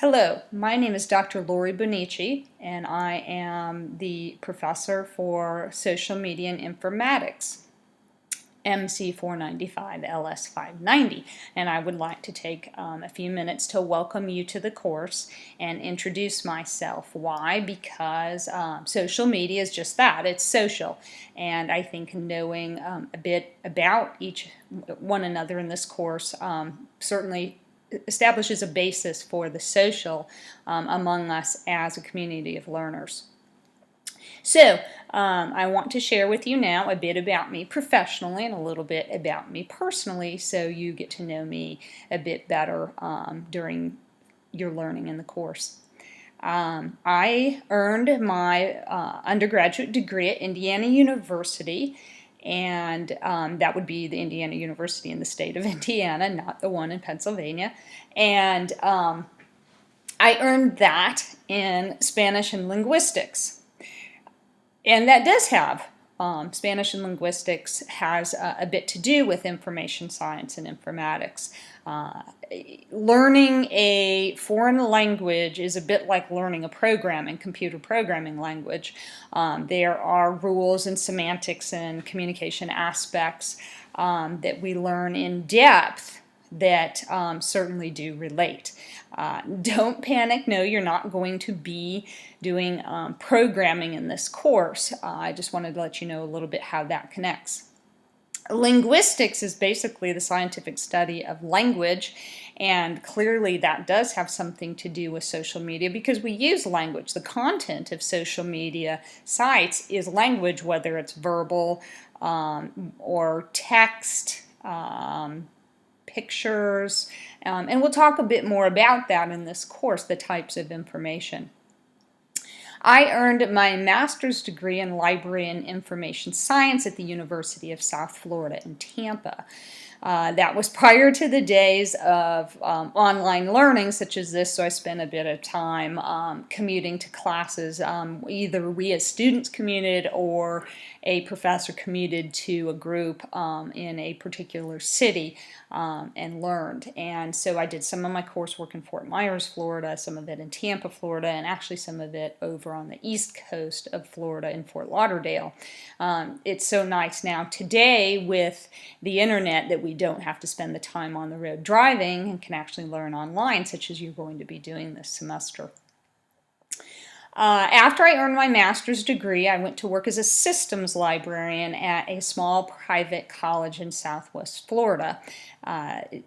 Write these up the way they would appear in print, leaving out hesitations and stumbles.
Hello, my name is Dr. Lori Bonici, and I am the professor for social media and informatics, MC 495 LS 590, and I would like to take a few minutes to welcome you to the course and introduce myself. Why? Because social media is just that, it's social, and I think knowing a bit about one another in this course certainly establishes a basis for the social among us as a community of learners. So, I want to share with you now a bit about me professionally and a little bit about me personally so you get to know me a bit better during your learning in the course. I earned my undergraduate degree at Indiana University, and that would be the Indiana University in the state of Indiana, not the one in Pennsylvania. And I earned that in Spanish and linguistics. And that does have, Spanish and linguistics has a bit to do with information science and informatics. Learning a foreign language is a bit like learning a computer programming language. There are rules and semantics and communication aspects that we learn in depth that certainly do relate. Don't panic. No, you're not going to be doing programming in this course. I just wanted to let you know a little bit how that connects. Linguistics is basically the scientific study of language, and clearly that does have something to do with social media because we use language. The content of social media sites is language, whether it's verbal or text, pictures, and we'll talk a bit more about that in this course, the types of information. I earned my master's degree in library and information science at the University of South Florida in Tampa. That was prior to the days of online learning such as this, so I spent a bit of time commuting to classes. Either we as students commuted or a professor commuted to a group in a particular city and learned. And so I did some of my coursework in Fort Myers, Florida, some of it in Tampa, Florida, and actually some of it over on the east coast of Florida in Fort Lauderdale. It's so nice now today with the internet that we don't have to spend the time on the road driving and can actually learn online, such as you're going to be doing this semester. After I earned my master's degree, I went to work as a systems librarian at a small private college in Southwest Florida,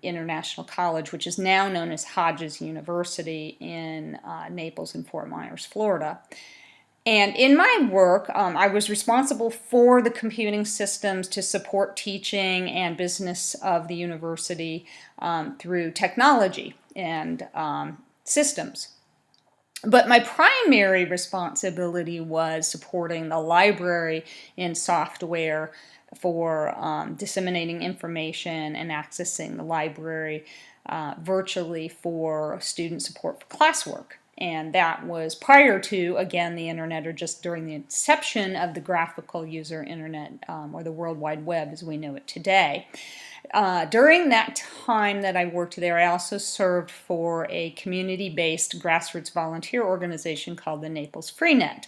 International College, which is now known as Hodges University in Naples and Fort Myers, Florida. And in my work, I was responsible for the computing systems to support teaching and business of the university through technology and systems. But my primary responsibility was supporting the library in software for disseminating information and accessing the library virtually for student support for classwork. And that was prior to, again, the internet, or just during the inception of the graphical user internet, or the World Wide Web as we know it today. During that time that I worked there, I also served for a community-based grassroots volunteer organization called the Naples Freenet.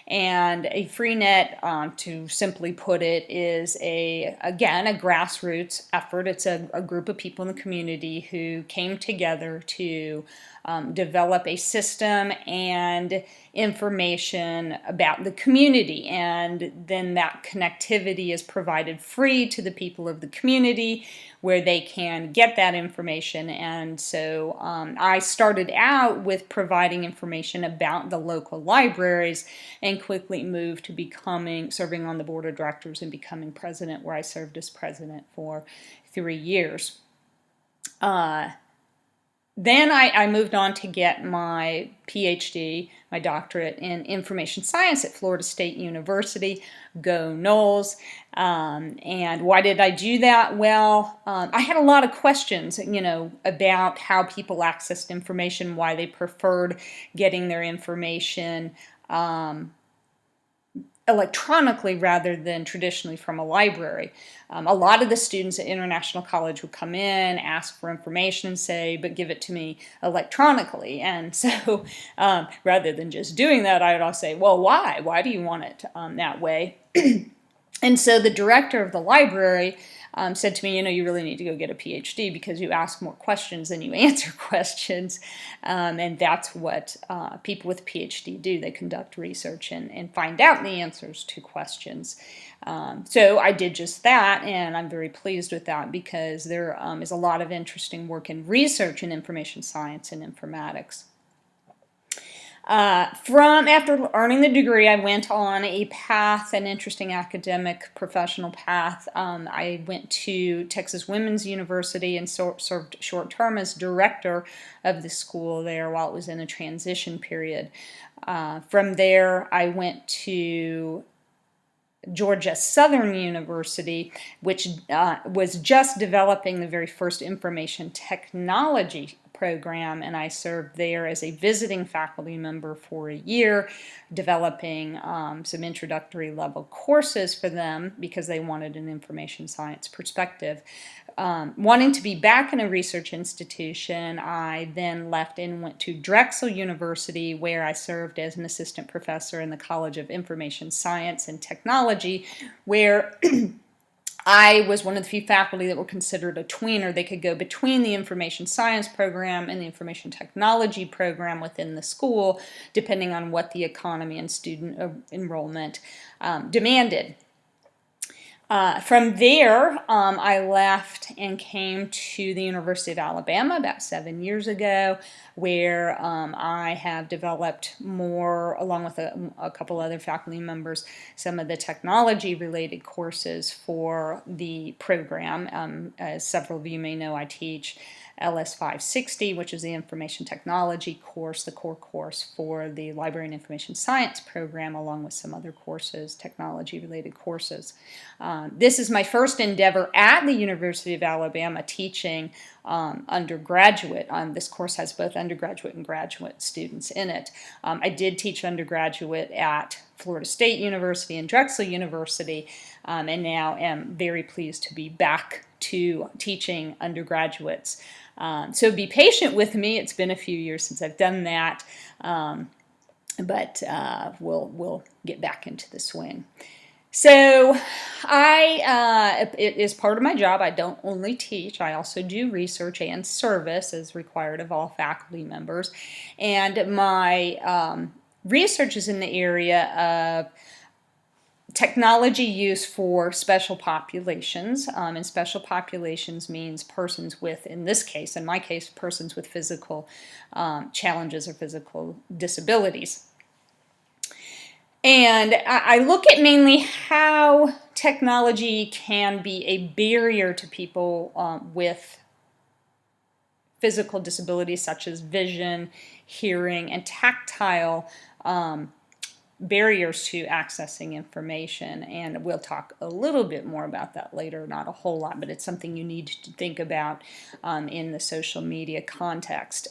And a Freenet, to simply put it, is again a grassroots effort. It's a group of people in the community who came together to develop a system and information about the community, and then that connectivity is provided free to the people of the community where they can get that information. And so I started out with providing information about the local libraries and quickly moved to serving on the board of directors and becoming president, where I served as president for 3 years. Then I moved on to get my PhD, my doctorate in information science at Florida State University. Go Noles. And why did I do that? Well, I had a lot of questions, about how people accessed information, why they preferred getting their information electronically rather than traditionally from a library. A lot of the students at International College would come in, ask for information, and say, but give it to me electronically. And so rather than just doing that, I would also say, well, why? Why do you want it that way? And so the director of the library said to me, you really need to go get a PhD because you ask more questions than you answer questions. And that's what people with PhD do. They conduct research and find out the answers to questions. So I did just that, and I'm very pleased with that because there is a lot of interesting work in research in information science and informatics. After earning the degree, I went on a path, an interesting academic professional path. I went to Texas Women's University and served short term as director of the school there while it was in a transition period. From there, I went to Georgia Southern University, which was just developing the very first information technology program, and I served there as a visiting faculty member for a year, developing some introductory level courses for them because they wanted an information science perspective. Wanting to be back in a research institution, I then left and went to Drexel University, where I served as an assistant professor in the College of Information Science and Technology, where I was one of the few faculty that were considered a tweener. They could go between the information science program and the information technology program within the school, depending on what the economy and student enrollment demanded. From there, I left and came to the University of Alabama about 7 years ago, where I have developed more, along with a couple other faculty members, some of the technology-related courses for the program. As several of you may know, I teach LS560, which is the information technology course, the core course for the Library and Information Science program, along with some other courses, technology-related courses. This is my first endeavor at the University of Alabama teaching undergraduate. This course has both undergraduate and graduate students in it. I did teach undergraduate at Florida State University and Drexel University, and now am very pleased to be back to teaching undergraduates. So be patient with me. It's been a few years since I've done that, but we'll get back into the swing. So it is part of my job. I don't only teach, I also do research and service as required of all faculty members. And my research is in the area of technology use for special populations, and special populations means persons with, in my case, persons with physical challenges or physical disabilities. And I look at mainly how technology can be a barrier to people with physical disabilities such as vision, hearing, and tactile barriers to accessing information. And we'll talk a little bit more about that later, not a whole lot, but it's something you need to think about in the social media context.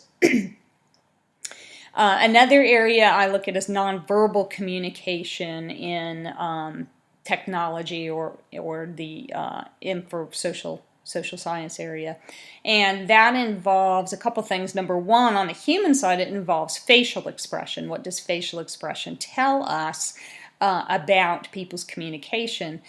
Another area I look at is nonverbal communication in technology or the social science area. And that involves a couple things. Number one, on the human side, it involves facial expression. What does facial expression tell us about people's communication?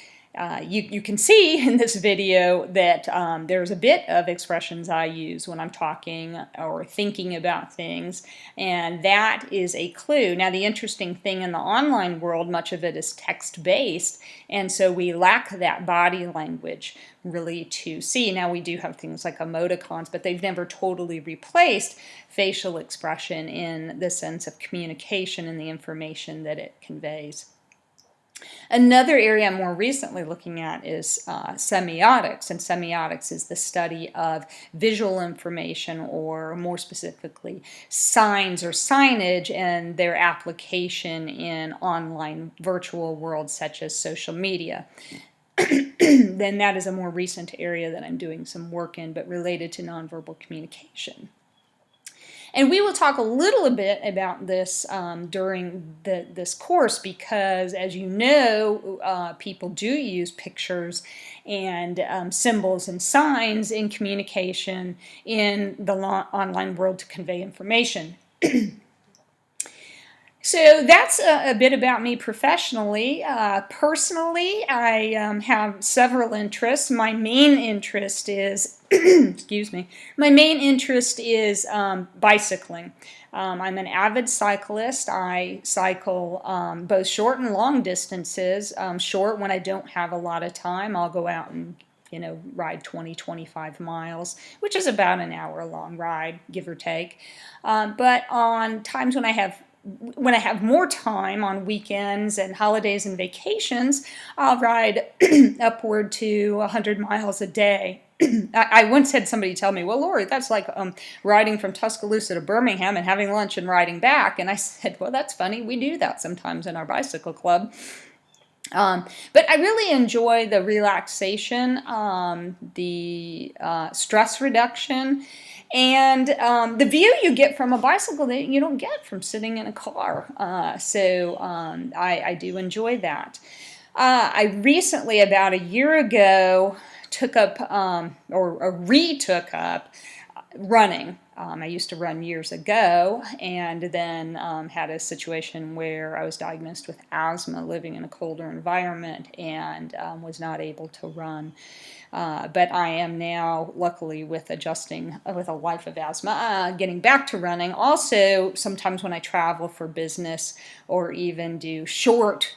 You can see in this video that there's a bit of expressions I use when I'm talking or thinking about things, and that is a clue. Now, the interesting thing in the online world, much of it is text-based, and so we lack that body language really to see. Now, we do have things like emoticons, but they've never totally replaced facial expression in the sense of communication and the information that it conveys. Another area I'm more recently looking at is semiotics, and semiotics is the study of visual information, or more specifically signs or signage, and their application in online virtual worlds such as social media. Then that is a more recent area that I'm doing some work in, but related to nonverbal communication. And we will talk a little bit about this during this course because, as you know, people do use pictures and symbols and signs in communication in the online world to convey information. So that's a bit about me professionally. Personally, I have several interests. My main interest is, excuse me, my main interest is bicycling. I'm an avid cyclist. I cycle both short and long distances. Short, when I don't have a lot of time, I'll go out and ride 20, 25 miles, which is about an hour-long ride, give or take. But on times when I have more time on weekends and holidays and vacations, I'll ride upward to 100 miles a day. I once had somebody tell me, well, Lori, that's like riding from Tuscaloosa to Birmingham and having lunch and riding back. And I said, well, that's funny. We do that sometimes in our bicycle club. But I really enjoy the relaxation, the stress reduction, and the view you get from a bicycle that you don't get from sitting in a car. So I do enjoy that. I recently, about a year ago, took up or retook up running. I used to run years ago and then had a situation where I was diagnosed with asthma living in a colder environment and was not able to run. But I am now, luckily, with adjusting with a life of asthma, getting back to running. Also, sometimes when I travel for business or even do short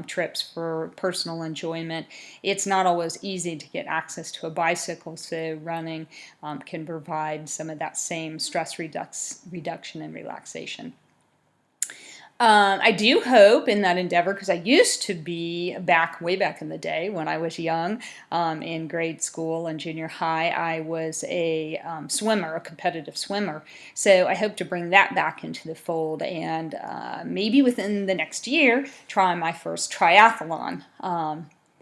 trips for personal enjoyment, it's not always easy to get access to a bicycle, so running can provide some of that same stress reduction and relaxation. I do hope in that endeavor, because I used to be way back in the day when I was young, in grade school and junior high, I was a swimmer, a competitive swimmer. So I hope to bring that back into the fold and maybe within the next year try my first triathlon.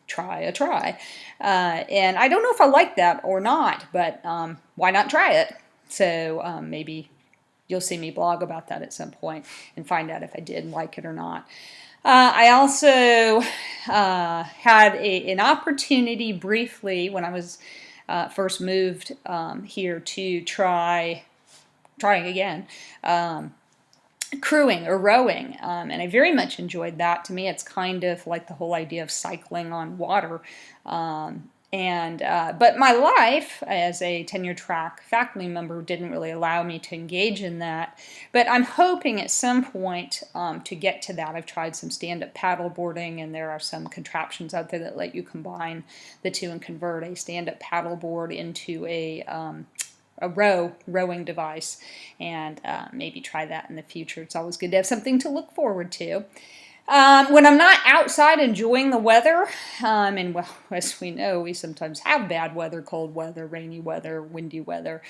Try. And I don't know if I like that or not, but why not try it? So maybe you'll see me blog about that at some point and find out if I did like it or not. I also had an opportunity briefly when I was first moved here to try again. Crewing or rowing, and I very much enjoyed that. To me, it's kind of like the whole idea of cycling on water. But my life as a tenure track faculty member didn't really allow me to engage in that. But I'm hoping at some point to get to that. I've tried some stand-up paddleboarding, and there are some contraptions out there that let you combine the two and convert a stand-up paddleboard into a rowing device, and maybe try that in the future. It's always good to have something to look forward to. When I'm not outside enjoying the weather, and well, as we know, we sometimes have bad weather, cold weather, rainy weather, windy weather,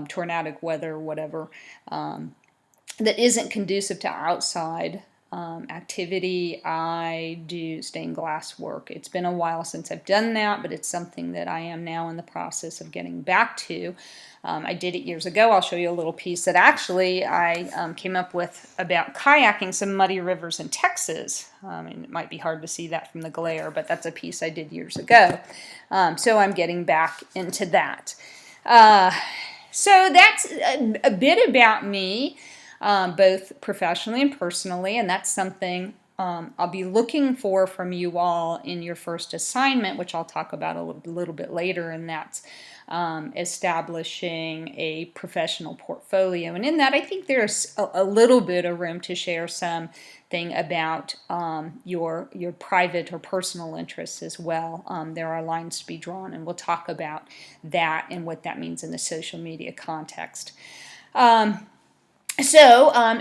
tornadic weather, whatever, that isn't conducive to outside activity. I do stained glass work. It's been a while since I've done that, but it's something that I am now in the process of getting back to. I did it years ago. I'll show you a little piece that actually I came up with about kayaking some muddy rivers in Texas. And it might be hard to see that from the glare, but that's a piece I did years ago. So I'm getting back into that. So that's a bit about me, both professionally and personally, and that's something I'll be looking for from you all in your first assignment, which I'll talk about a little bit later, and that's establishing a professional portfolio. And in that, I think there's a little bit of room to share something about your private or personal interests as well. There are lines to be drawn, and we'll talk about that and what that means in the social media context.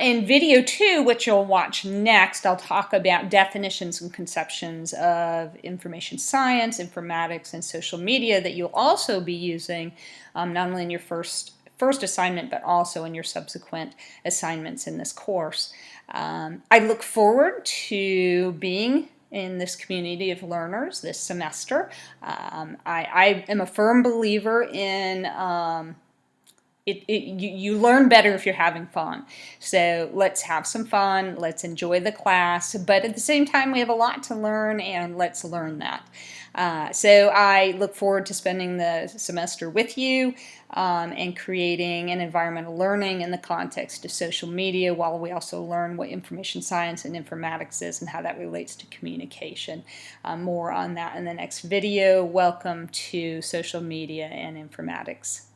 In video 2, which you'll watch next, I'll talk about definitions and conceptions of information science, informatics, and social media that you'll also be using not only in your first assignment, but also in your subsequent assignments in this course. I look forward to being in this community of learners this semester. I am a firm believer in you learn better if you're having fun. So let's have some fun, let's enjoy the class, but at the same time we have a lot to learn, and let's learn that. So I look forward to spending the semester with you and creating an environmental learning in the context of social media, while we also learn what information science and informatics is and how that relates to communication. More on that in the next video. Welcome to social media and informatics.